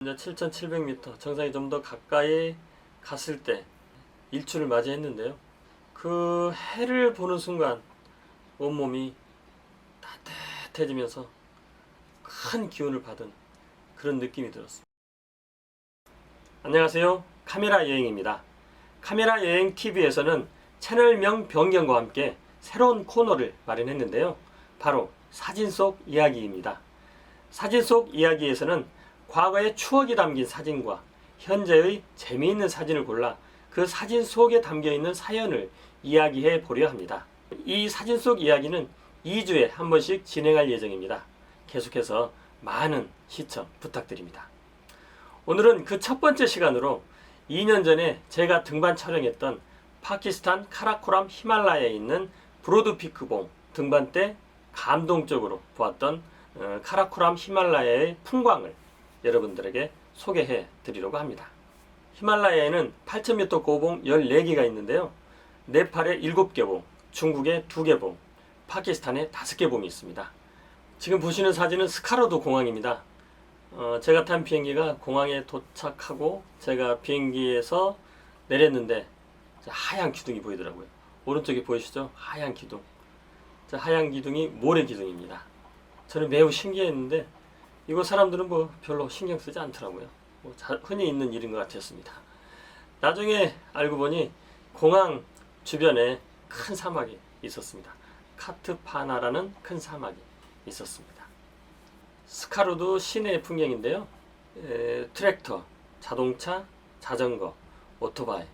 이제 7,700m 정상에 좀 더 가까이 갔을 때 일출을 맞이했는데요. 그 해를 보는 순간 온몸이 따뜻해지면서 큰 기운을 받은 그런 느낌이 들었습니다. 안녕하세요. 카메라 여행입니다. 카메라 여행 TV에서는 채널명 변경과 함께 새로운 코너를 마련했는데요. 바로 사진 속 이야기입니다. 사진 속 이야기에서는 과거의 추억이 담긴 사진과 현재의 재미있는 사진을 골라 그 사진 속에 담겨있는 사연을 이야기해 보려 합니다. 이 사진 속 이야기는 2주에 한 번씩 진행할 예정입니다. 계속해서 많은 시청 부탁드립니다. 오늘은 그 첫 번째 시간으로 2년 전에 제가 등반 촬영했던 파키스탄 카라코람 히말라야에 있는 브로드피크봉 등반 때 감동적으로 보았던 카라코람 히말라야의 풍광을 여러분들에게 소개해 드리려고 합니다. 히말라야에는 8,000m 고봉 14개가 있는데요. 네팔에 7개 봉, 중국에 2개 봉, 파키스탄에 5개 봉이 있습니다. 지금 보시는 사진은 스카르두 공항입니다. 제가 탄 비행기가 공항에 도착하고 제가 비행기에서 내렸는데 하얀 기둥이 보이더라고요. 오른쪽에 보이시죠? 하얀 기둥. 하얀 기둥이 모래 기둥입니다. 저는 매우 신기했는데 이거 사람들은 뭐 별로 신경 쓰지 않더라고요. 흔히 있는 일인 것 같았습니다. 나중에 알고 보니 공항 주변에 큰 사막이 있었습니다. 카트파나라는 큰 사막이 있었습니다. 스카르두 시내 풍경인데요. 트랙터, 자동차, 자전거, 오토바이,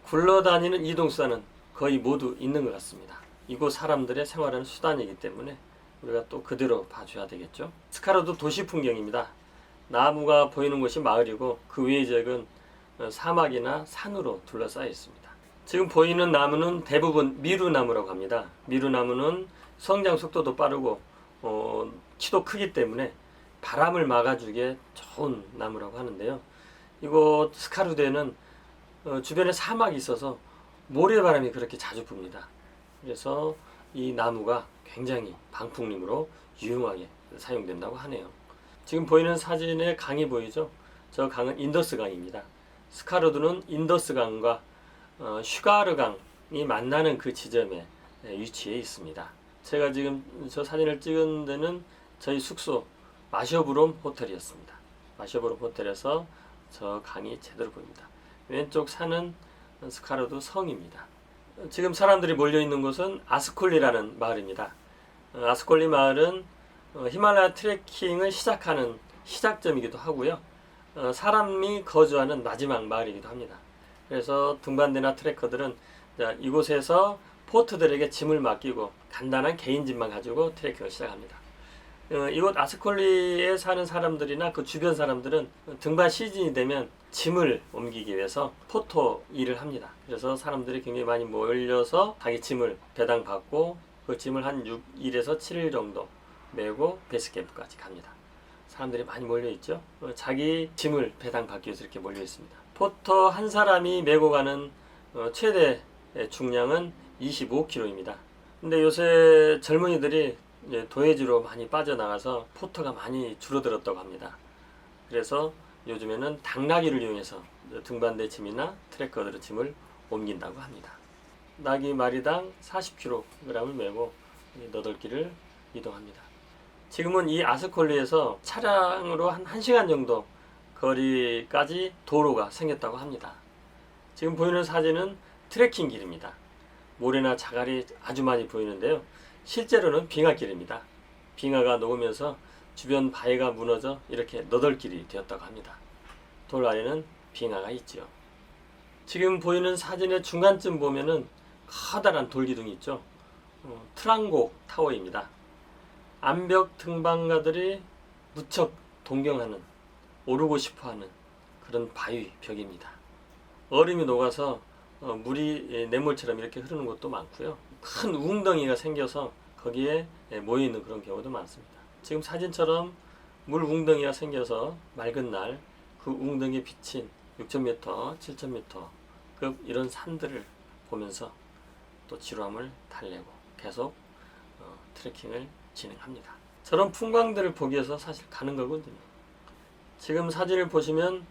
굴러다니는 이동수단은 거의 모두 있는 것 같습니다. 이곳 사람들의 생활하는 수단이기 때문에 우리가 또 그대로 봐줘야 되겠죠. 스카르두 도시 풍경입니다. 나무가 보이는 곳이 마을이고 그 외의 지역은 사막이나 산으로 둘러싸여 있습니다. 지금 보이는 나무는 대부분 미루나무라고 합니다. 미루나무는 성장 속도도 빠르고 키도 크기 때문에 바람을 막아주기에 좋은 나무라고 하는데요. 이곳 스카르두에는 주변에 사막이 있어서 모래바람이 그렇게 자주 붑니다. 그래서 이 나무가 굉장히 방풍림으로 유용하게 사용된다고 하네요. 지금 보이는 사진에 강이 보이죠? 저 강은 인더스 강입니다. 스카르두는 인더스 강과 슈가르 강이 만나는 그 지점에 위치해 있습니다. 제가 지금 저 사진을 찍은 데는 저희 숙소 마셔브롬 호텔이었습니다. 마셔브롬 호텔에서 저 강이 제대로 보입니다. 왼쪽 산은 스카르두 성입니다. 지금 사람들이 몰려있는 곳은 아스콜리라는 마을입니다. 아스콜리 마을은 히말라야 트레킹을 시작하는 시작점이기도 하고요. 사람이 거주하는 마지막 마을이기도 합니다. 그래서 등반대나 트레커들은 이곳에서 포트들에게 짐을 맡기고 간단한 개인 짐만 가지고 트레킹을 시작합니다. 이곳 아스콜리에 사는 사람들이나 그 주변 사람들은 등반 시즌이 되면 짐을 옮기기 위해서 포터 일을 합니다. 그래서 사람들이 굉장히 많이 몰려서 자기 짐을 배당받고 그 짐을 한 6일에서 7일 정도 메고 베이스캠프까지 갑니다. 사람들이 많이 몰려있죠. 자기 짐을 배당받기 위해서 이렇게 몰려있습니다. 포터 한 사람이 메고 가는 최대 중량은 25kg입니다. 근데 요새 젊은이들이 도해지로 많이 빠져나가서 포터가 많이 줄어들었다고 합니다. 그래서 요즘에는 당나귀를 이용해서 등반대 짐이나 트레커들의 짐을 옮긴다고 합니다. 나귀 마리당 40kg을 메고 8길을 이동합니다. 지금은 이 아스콜리에서 차량으로 한 1시간 정도 거리까지 도로가 생겼다고 합니다. 지금 보이는 사진은 트레킹 길입니다. 모래나 자갈이 아주 많이 보이는데요. 실제로는 빙하길입니다. 빙하가 녹으면서 주변 바위가 무너져 이렇게 너덜길이 되었다고 합니다. 돌 아래는 빙하가 있죠. 지금 보이는 사진의 중간쯤 보면은 커다란 돌기둥이 있죠. 트랑고 타워입니다. 암벽 등반가들이 무척 동경하는, 오르고 싶어하는 그런 바위 벽입니다. 얼음이 녹아서 물이 냇물처럼 이렇게 흐르는 곳도 많고요. 큰 웅덩이가 생겨서 거기에 모여있는 그런 경우도 많습니다. 지금 사진처럼 물 웅덩이가 생겨서 맑은 날 그 웅덩이에 비친 6,000m, 7,000m 급 이런 산들을 보면서 또 지루함을 달래고 계속 트레킹을 진행합니다. 저런 풍광들을 보기 위해서 사실 가는 거거든요. 지금 사진을 보시면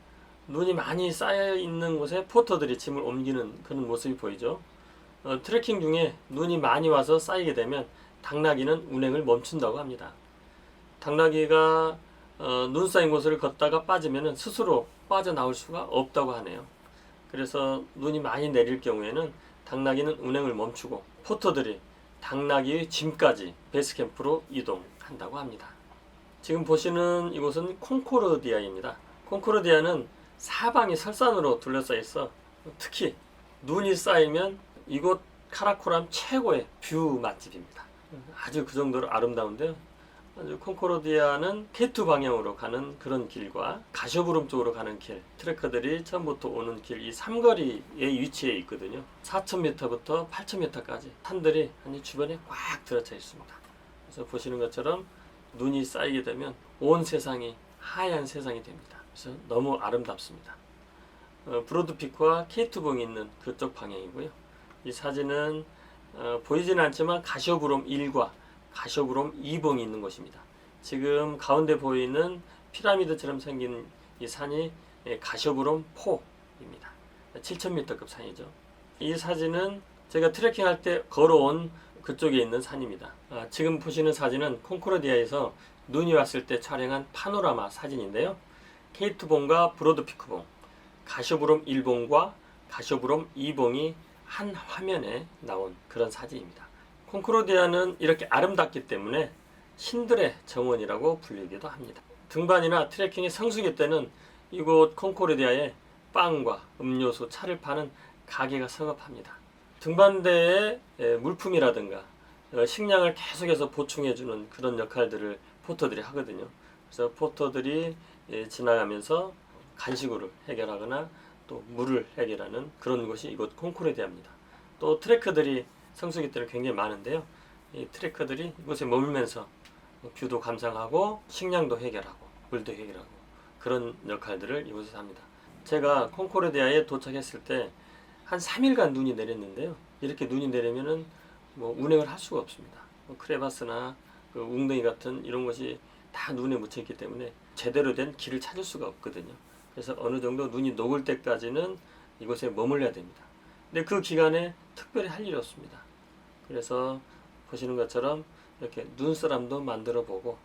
눈이 많이 쌓여 있는 곳에 포터들이 짐을 옮기는 그런 모습이 보이죠. 트레킹 중에 눈이 많이 와서 쌓이게 되면 당나귀는 운행을 멈춘다고 합니다. 당나귀가 눈 쌓인 곳을 걷다가 빠지면 스스로 빠져나올 수가 없다고 하네요. 그래서 눈이 많이 내릴 경우에는 당나귀는 운행을 멈추고 포터들이 당나귀의 짐까지 베이스캠프로 이동한다고 합니다. 지금 보시는 이곳은 콩코르디아입니다. 콩코르디아는 사방이 설산으로 둘러싸여 있어 특히 눈이 쌓이면 이곳 카라코람 최고의 뷰 맛집입니다. 아주 그 정도로 아름다운데요. 아주 콩코르디아는 K2 방향으로 가는 그런 길과 가쇼브룸 쪽으로 가는 길, 트레커들이 처음부터 오는 길, 이 삼거리에 위치해 있거든요. 4,000m부터 8,000m까지 산들이 주변에 꽉 들어차 있습니다. 그래서 보시는 것처럼 눈이 쌓이게 되면 온 세상이 하얀 세상이 됩니다. 그래서 너무 아름답습니다. 브로드피크와 K2봉이 있는 그쪽 방향이고요. 이 사진은 보이지는 않지만 가쇼브롬 1과 가쇼브롬 2봉이 있는 곳입니다. 지금 가운데 보이는 피라미드처럼 생긴 이 산이 가쇼브롬 4입니다. 7,000m급 산이죠. 이 사진은 제가 트레킹할 때 걸어온 그쪽에 있는 산입니다. 지금 보시는 사진은 콩코르디아에서 눈이 왔을 때 촬영한 파노라마 사진인데요. K2봉과 브로드피크봉, 가쇼브롬 1봉과 가쇼브롬 2봉이 한 화면에 나온 그런 사진입니다. 콩코르디아는 이렇게 아름답기 때문에 신들의 정원이라고 불리기도 합니다. 등반이나 트레킹의 성수기 때는 이곳 콩코르디아에 빵과 음료수, 차를 파는 가게가 성업합니다. 등반대에 물품이라든가 식량을 계속해서 보충해주는 그런 역할들을 포터들이 하거든요. 그래서 포터들이 지나가면서 간식으로 해결하거나 또 물을 해결하는 그런 곳이 이곳 콩코르디아입니다. 또 트레커들이 성수기 때는 굉장히 많은데요. 이 트레커들이 이곳에 머물면서 뷰도 감상하고 식량도 해결하고 물도 해결하고 그런 역할들을 이곳에서 합니다. 제가 콩코르디아에 도착했을 때 한 3일간 눈이 내렸는데요. 이렇게 눈이 내리면은 운행을 할 수가 없습니다. 크레바스나 웅덩이 같은 이런 것이 다 눈에 묻혀 있기 때문에 제대로 된 길을 찾을 수가 없거든요. 그래서 어느 정도 눈이 녹을 때까지는 이곳에 머물러야 됩니다. 근데 그 기간에 특별히 할 일이 없습니다. 그래서 보시는 것처럼 이렇게 눈사람도 만들어 보고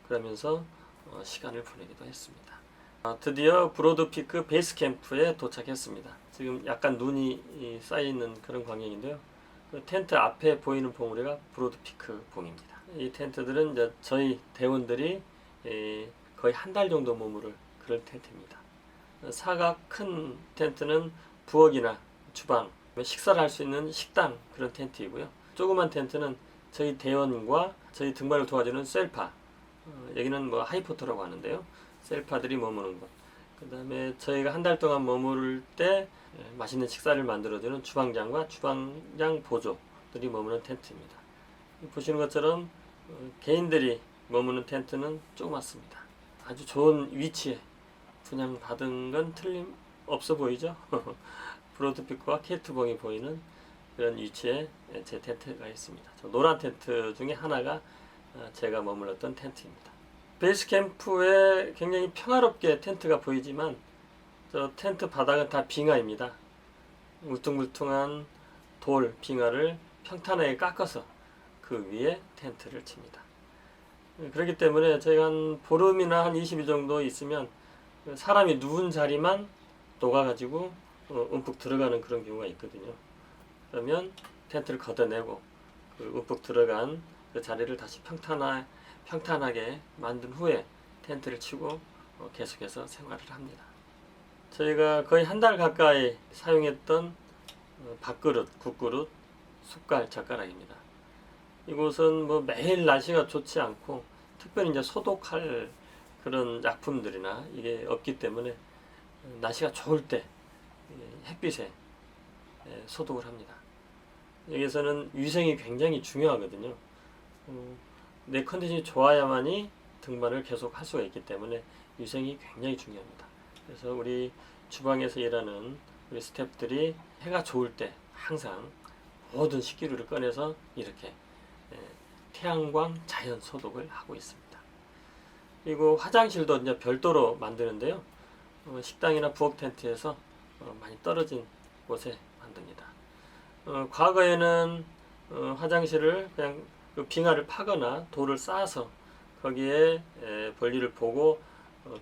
그러면서 시간을 보내기도 했습니다. 드디어 브로드피크 베이스 캠프에 도착했습니다. 지금 약간 눈이 쌓여있는 그런 광경인데요. 그 텐트 앞에 보이는 봉우리가 브로드피크 봉입니다. 이 텐트들은 이제 저희 대원들이 거의 한 달 정도 머무를 그런 텐트입니다. 사각 큰 텐트는 부엌이나 주방, 식사를 할 수 있는 식당 그런 텐트이고요. 조그만 텐트는 저희 대원과 저희 등반을 도와주는 셀파, 여기는 하이포터라고 하는데요. 셀파들이 머무는 곳. 그 다음에 저희가 한 달 동안 머무를 때 맛있는 식사를 만들어주는 주방장과 주방장 보조들이 머무는 텐트입니다. 보시는 것처럼 개인들이 머무는 텐트는 조그맣습니다. 아주 좋은 위치에 분양받은 건 틀림없어 보이죠? 브로드피크와 K2봉이 보이는 그런 위치에 제 텐트가 있습니다. 저 노란 텐트 중에 하나가 제가 머물렀던 텐트입니다. 베이스 캠프에 굉장히 평화롭게 텐트가 보이지만 저 텐트 바닥은 다 빙하입니다. 울퉁불퉁한 돌 빙하를 평탄하게 깎아서 그 위에 텐트를 칩니다. 그렇기 때문에 저희가 한 보름이나 한 20일 정도 있으면 사람이 누운 자리만 녹아가지고 움푹 들어가는 그런 경우가 있거든요. 그러면 텐트를 걷어내고 그 움푹 들어간 그 자리를 다시 평탄하게 만든 후에 텐트를 치고 계속해서 생활을 합니다. 저희가 거의 한 달 가까이 사용했던 밥그릇, 국그릇, 숟갈, 젓가락입니다. 이곳은 매일 날씨가 좋지 않고 특별히 이제 소독할 그런 약품들이나 이게 없기 때문에 날씨가 좋을 때 햇빛에 소독을 합니다. 여기서는 위생이 굉장히 중요하거든요. 내 컨디션이 좋아야만이 등반을 계속 할 수가 있기 때문에 위생이 굉장히 중요합니다. 그래서 우리 주방에서 일하는 우리 스태프들이 해가 좋을 때 항상 모든 식기류를 꺼내서 이렇게 태양광 자연 소독을 하고 있습니다. 그리고 화장실도 이제 별도로 만드는데요. 식당이나 부엌 텐트에서 많이 떨어진 곳에 만듭니다. 과거에는 화장실을 그냥 그 빙하를 파거나 돌을 쌓아서 거기에 볼일을 보고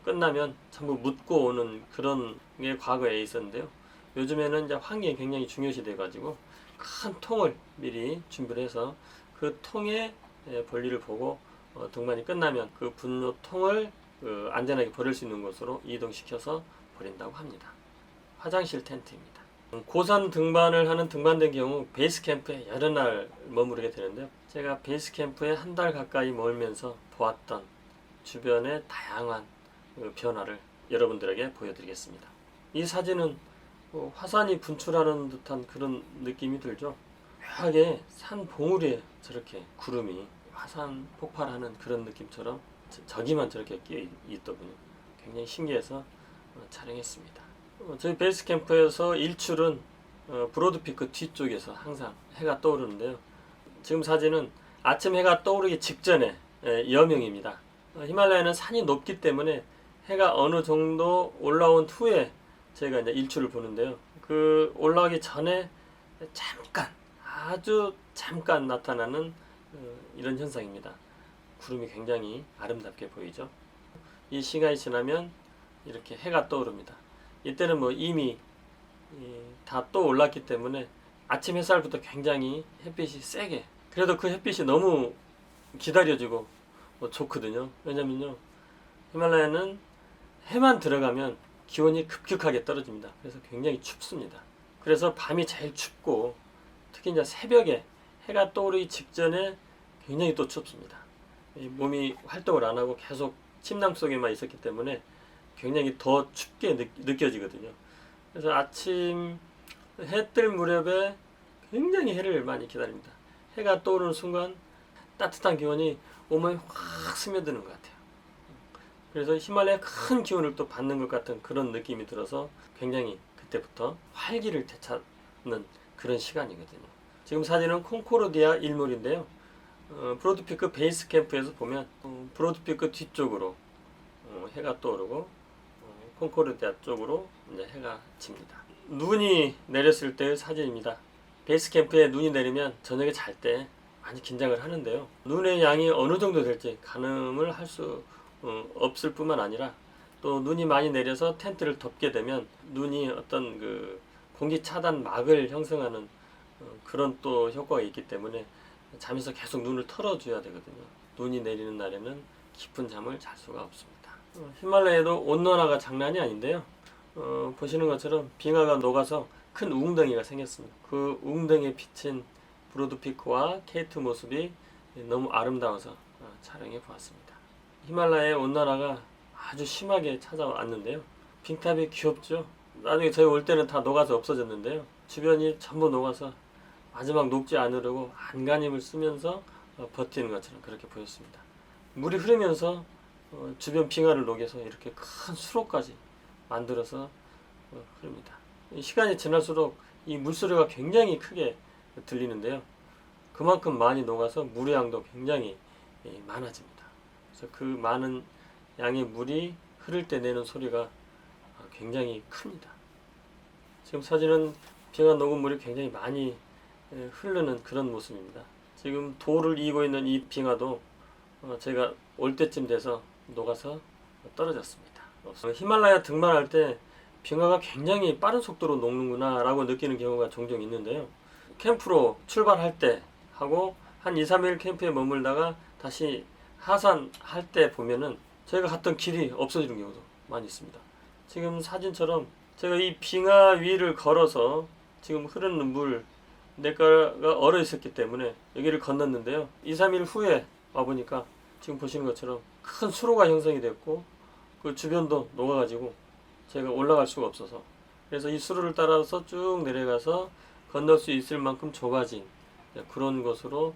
끝나면 전부 묻고 오는 그런 게 과거에 있었는데요. 요즘에는 이제 환경이 굉장히 중요시 돼가지고 큰 통을 미리 준비를 해서 그 통에 볼일을 보고 등반이 끝나면 그 분노통을 안전하게 버릴 수 있는 곳으로 이동시켜서 버린다고 합니다. 화장실 텐트입니다. 고산 등반을 하는 등반대 경우 베이스 캠프에 여러 날 머무르게 되는데요. 제가 베이스 캠프에 한 달 가까이 머물면서 보았던 주변의 다양한 변화를 여러분들에게 보여드리겠습니다. 이 사진은 화산이 분출하는 듯한 그런 느낌이 들죠. 묘하게 산 봉우리에 저렇게 구름이 화산 폭발하는 그런 느낌처럼 저기만 저렇게 끼어 있더군요. 굉장히 신기해서 촬영했습니다. 저희 베이스 캠프에서 일출은 브로드피크 뒤쪽에서 항상 해가 떠오르는데요. 지금 사진은 아침 해가 떠오르기 직전에 여명입니다. 히말라야는 산이 높기 때문에 해가 어느 정도 올라온 후에 저희가 이제 일출을 보는데요. 그 올라오기 전에 잠깐, 아주 잠깐 나타나는 이런 현상입니다. 구름이 굉장히 아름답게 보이죠. 이 시간이 지나면 이렇게 해가 떠오릅니다. 이때는 뭐 이미 다 떠올랐기 때문에 아침 햇살부터 굉장히 햇빛이 세게, 그래도 그 햇빛이 너무 기다려지고 좋거든요. 왜냐면요, 히말라야는 해만 들어가면 기온이 급격하게 떨어집니다. 그래서 굉장히 춥습니다. 그래서 밤이 제일 춥고 특히 이제 새벽에 해가 떠오르기 직전에 굉장히 또 춥습니다. 몸이 활동을 안 하고 계속 침낭 속에만 있었기 때문에 굉장히 더 춥게 느껴지거든요. 그래서 아침 해 뜰 무렵에 굉장히 해를 많이 기다립니다. 해가 떠오르는 순간 따뜻한 기온이 몸에 확 스며드는 것 같아요. 그래서 히말라야 큰 기운을 또 받는 것 같은 그런 느낌이 들어서 굉장히 그때부터 활기를 되찾는 그런 시간이거든요. 지금 사진은 콩코르디아 일몰인데요. 브로드피크 베이스 캠프에서 보면 브로드피크 뒤쪽으로 해가 떠오르고 콩코르디아 쪽으로 이제 해가 집니다. 눈이 내렸을 때의 사진입니다. 베이스 캠프에 눈이 내리면 저녁에 잘 때 많이 긴장을 하는데요. 눈의 양이 어느 정도 될지 가늠을 할 수 없을 뿐만 아니라 또 눈이 많이 내려서 텐트를 덮게 되면 눈이 어떤 그 공기 차단 막을 형성하는 그런 또 효과가 있기 때문에 잠에서 계속 눈을 털어줘야 되거든요. 눈이 내리는 날에는 깊은 잠을 잘 수가 없습니다. 히말라야도 온난화가 장난이 아닌데요. 보시는 것처럼 빙하가 녹아서 큰 웅덩이가 생겼습니다. 그 웅덩이에 비친 브로드피크와 케이트 모습이 너무 아름다워서 촬영해 보았습니다. 히말라야의 온난화가 아주 심하게 찾아왔는데요. 빙탑이 귀엽죠. 나중에 저희 올 때는 다 녹아서 없어졌는데요. 주변이 전부 녹아서 마지막 녹지 않으려고 안간힘을 쓰면서 버티는 것처럼 그렇게 보였습니다. 물이 흐르면서 주변 빙하를 녹여서 이렇게 큰 수로까지 만들어서 흐릅니다. 시간이 지날수록 이 물소리가 굉장히 크게 들리는데요. 그만큼 많이 녹아서 물의 양도 굉장히 많아집니다. 그래서 그 많은 양의 물이 흐를 때 내는 소리가 굉장히 큽니다. 지금 사진은 빙하 녹은 물이 굉장히 많이 흐르는 그런 모습입니다. 지금 돌을 이고 있는 이 빙하도 제가 올 때쯤 돼서 녹아서 떨어졌습니다. 히말라야 등반할 때 빙하가 굉장히 빠른 속도로 녹는구나 라고 느끼는 경우가 종종 있는데요. 캠프로 출발할 때 하고 한 2, 3일 캠프에 머물다가 다시 하산할 때 보면은 저희가 갔던 길이 없어지는 경우도 많이 있습니다. 지금 사진처럼 제가 이 빙하 위를 걸어서 지금 흐르는 물 내가가 얼어 있었기 때문에 여기를 건넜는데요. 2, 3일 후에 와보니까 지금 보시는 것처럼 큰 수로가 형성이 됐고 그 주변도 녹아가지고 제가 올라갈 수가 없어서, 그래서 이 수로를 따라서 쭉 내려가서 건널 수 있을 만큼 좁아진 그런 곳으로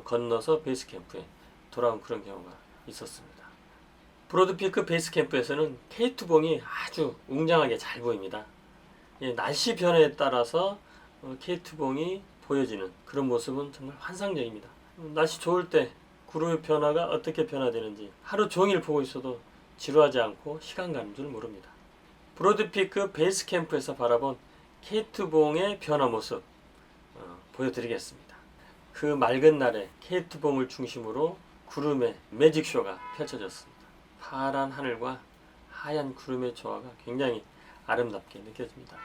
건너서 베이스 캠프에 돌아온 그런 경우가 있었습니다. 브로드피크 베이스 캠프에서는 K2봉이 아주 웅장하게 잘 보입니다. 날씨 변화에 따라서 K2봉이 보여지는 그런 모습은 정말 환상적입니다. 날씨 좋을 때 구름의 변화가 어떻게 변화되는지 하루 종일 보고 있어도 지루하지 않고 시간 가는 줄 모릅니다. 브로드피크 베이스 캠프에서 바라본 K2봉의 변화 모습 보여드리겠습니다. 그 맑은 날에 K2봉을 중심으로 구름의 매직쇼가 펼쳐졌습니다. 파란 하늘과 하얀 구름의 조화가 굉장히 아름답게 느껴집니다.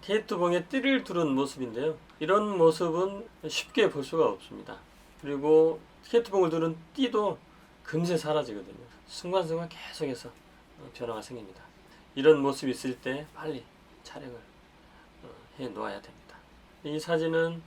K2봉에 띠를 두른 모습인데요. 이런 모습은 쉽게 볼 수가 없습니다. 그리고 K2봉을 두른 띠도 금세 사라지거든요. 순간순간 계속해서 변화가 생깁니다. 이런 모습이 있을 때 빨리 촬영을 해 놓아야 됩니다. 이 사진은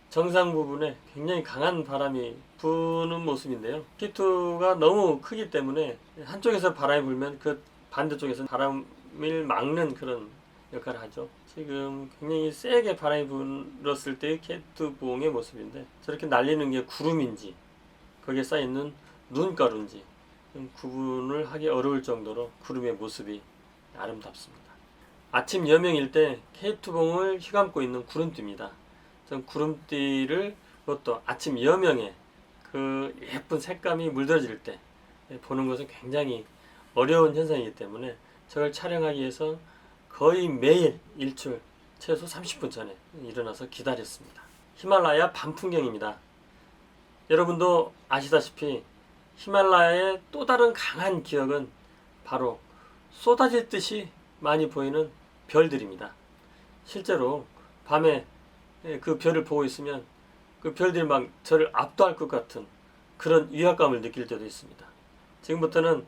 정상 부분에 굉장히 강한 바람이 부는 모습인데요. K2가 너무 크기 때문에 한쪽에서 바람이 불면 그 반대쪽에서 바람을 막는 그런 역할을 하죠. 지금 굉장히 세게 바람이 불었을 때의 K2봉의 모습인데 저렇게 날리는 게 구름인지 거기에 쌓여있는 눈가루인지 구분을 하기 어려울 정도로 구름의 모습이 아름답습니다. 아침 여명일 때 K2봉을 휘감고 있는 구름띠입니다. 전 구름띠를 그것도 아침 여명에 그 예쁜 색감이 물들어질 때 보는 것은 굉장히 어려운 현상이기 때문에 저걸 촬영하기 위해서 거의 매일 일출 최소 30분 전에 일어나서 기다렸습니다. 히말라야 밤풍경입니다. 여러분도 아시다시피 히말라야의 또 다른 강한 기억은 바로 쏟아질 듯이 많이 보이는 별들입니다. 실제로 밤에 그 별을 보고 있으면 그 별들이 막 저를 압도할 것 같은 그런 위압감을 느낄 때도 있습니다. 지금부터는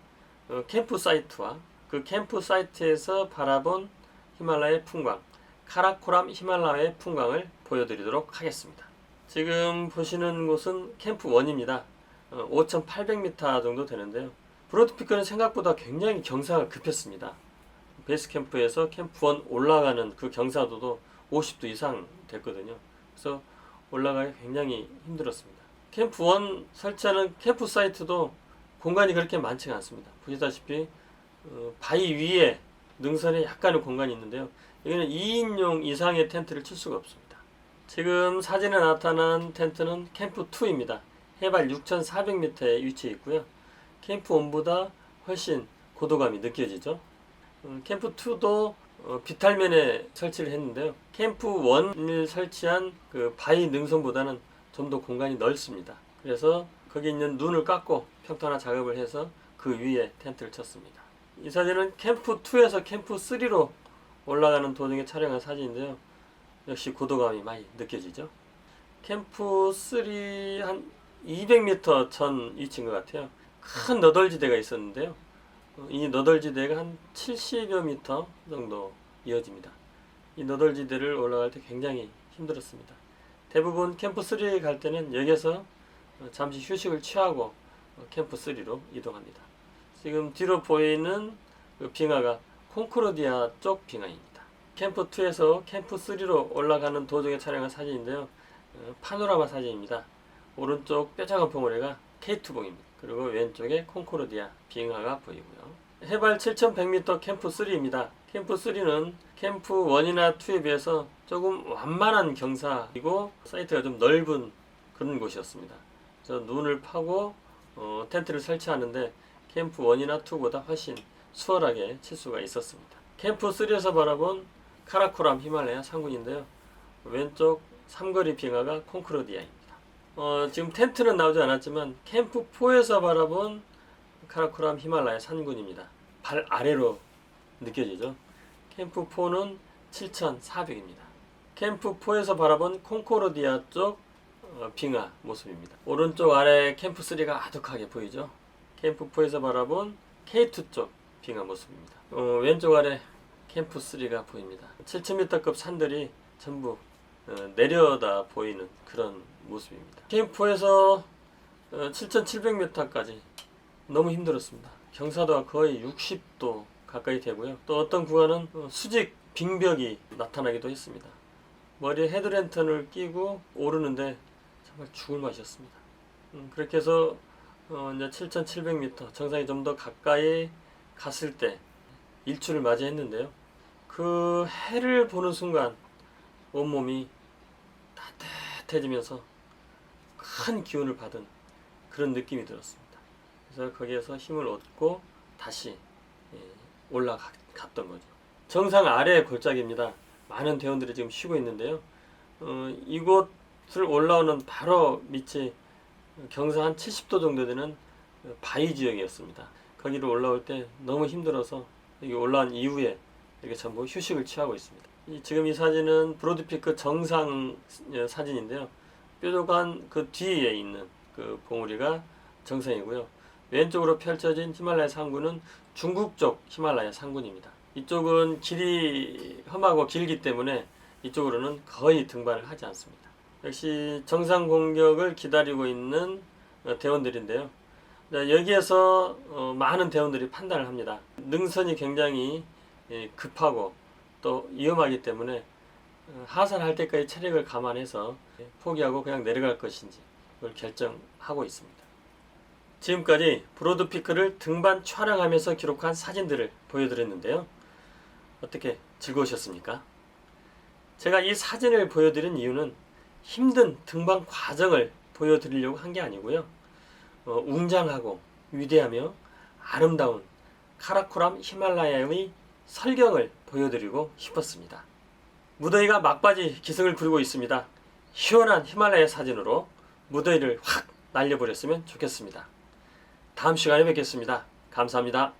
캠프 사이트와 그 캠프 사이트에서 바라본 히말라야의 풍광, 카라코람 히말라야의 풍광을 보여드리도록 하겠습니다. 지금 보시는 곳은 캠프 1입니다. 5,800m 정도 되는데요. 브로드피크는 생각보다 굉장히 경사가 급했습니다. 베이스 캠프에서 캠프 1 올라가는 그 경사도도 50도 이상 됐거든요. 그래서 올라가기 굉장히 힘들었습니다. 캠프 1 설치하는 캠프 사이트도 공간이 그렇게 많지가 않습니다. 보시다시피 바위 위에 능선에 약간의 공간이 있는데요. 여기는 2인용 이상의 텐트를 칠 수가 없습니다. 지금 사진에 나타난 텐트는 캠프 2입니다. 해발 6,400m에 위치해 있고요. 캠프 1보다 훨씬 고도감이 느껴지죠. 캠프 2도 비탈면에 설치를 했는데요. 캠프 1을 설치한 그 바위 능선보다는 좀 더 공간이 넓습니다. 그래서 거기 있는 눈을 깎고 평탄화 작업을 해서 그 위에 텐트를 쳤습니다. 이 사진은 캠프 2에서 캠프 3로 올라가는 도중에 촬영한 사진인데요. 역시 고도감이 많이 느껴지죠. 캠프 3 한 200m 전 위치인 것 같아요. 큰 너덜지대가 있었는데요. 이 너덜지대가 한 70여 미터 정도 이어집니다. 이 너덜지대를 올라갈 때 굉장히 힘들었습니다. 대부분 캠프 3에 갈 때는 여기서 잠시 휴식을 취하고 캠프 3로 이동합니다. 지금 뒤로 보이는 그 빙하가 콩코르디아 쪽 빙하입니다. 캠프 2에서 캠프 3로 올라가는 도중에 촬영한 사진인데요. 파노라마 사진입니다. 오른쪽 뾰족한 봉우리가 K2봉입니다. 그리고 왼쪽에 콩코르디아 빙하가 보이고요. 해발 7,100m 캠프 3입니다. 캠프 3는 캠프 1이나 2에 비해서 조금 완만한 경사이고 사이트가 좀 넓은 그런 곳이었습니다. 그래서 눈을 파고 텐트를 설치하는데 캠프 1이나 2보다 훨씬 수월하게 칠 수가 있었습니다. 캠프 3에서 바라본 카라코람 히말라야 산군인데요. 왼쪽 삼거리 빙하가 콩코르디아입니다. 지금 텐트는 나오지 않았지만 캠프 4에서 바라본 카라코람 히말라야 산군입니다. 발 아래로 느껴지죠. 캠프 4는 7,400입니다. 캠프 4에서 바라본 콩코르디아 쪽 빙하 모습입니다. 오른쪽 아래 캠프 3가 아득하게 보이죠. 캠프 4에서 바라본 K2 쪽 빙하 모습입니다. 왼쪽 아래 캠프 3가 보입니다. 7,000m급 산들이 전부 내려다 보이는 그런 모습입니다. 캠프 4에서 7,700m까지 너무 힘들었습니다. 경사도가 거의 60도 가까이 되고요. 또 어떤 구간은 수직 빙벽이 나타나기도 했습니다. 머리에 헤드랜턴을 끼고 오르는데 정말 죽을 맛이었습니다. 그렇게 해서 이제 7,700m 정상에 좀 더 가까이 갔을 때 일출을 맞이했는데요. 그 해를 보는 순간 온몸이 따뜻해지면서 큰 기운을 받은 그런 느낌이 들었습니다. 그래서 거기에서 힘을 얻고 다시 올라갔던 거죠. 정상 아래의 골짜기입니다. 많은 대원들이 지금 쉬고 있는데요. 이곳을 올라오는 바로 밑이 경사 한 70도 정도 되는 바위 지역이었습니다. 거기로 올라올 때 너무 힘들어서 여기 올라온 이후에 이렇게 전부 휴식을 취하고 있습니다. 지금 이 사진은 브로드피크 정상 사진인데요. 뾰족한 그 뒤에 있는 그 봉우리가 정상이고요. 왼쪽으로 펼쳐진 히말라야 상군은 중국 쪽 히말라야 상군입니다. 이쪽은 길이 험하고 길기 때문에 이쪽으로는 거의 등반을 하지 않습니다. 역시 정상 공격을 기다리고 있는 대원들인데요. 여기에서 많은 대원들이 판단을 합니다. 능선이 굉장히 급하고 또 위험하기 때문에 하산할 때까지 체력을 감안해서 포기하고 그냥 내려갈 것인지 그걸 결정하고 있습니다. 지금까지 브로드피크를 등반 촬영하면서 기록한 사진들을 보여드렸는데요. 어떻게 즐거우셨습니까? 제가 이 사진을 보여드린 이유는 힘든 등반 과정을 보여드리려고 한 게 아니고요. 웅장하고 위대하며 아름다운 카라코람 히말라야의 설경을 보여드리고 싶었습니다. 무더위가 막바지 기승을 부리고 있습니다. 시원한 히말라야 사진으로 무더위를 확 날려버렸으면 좋겠습니다. 다음 시간에 뵙겠습니다. 감사합니다.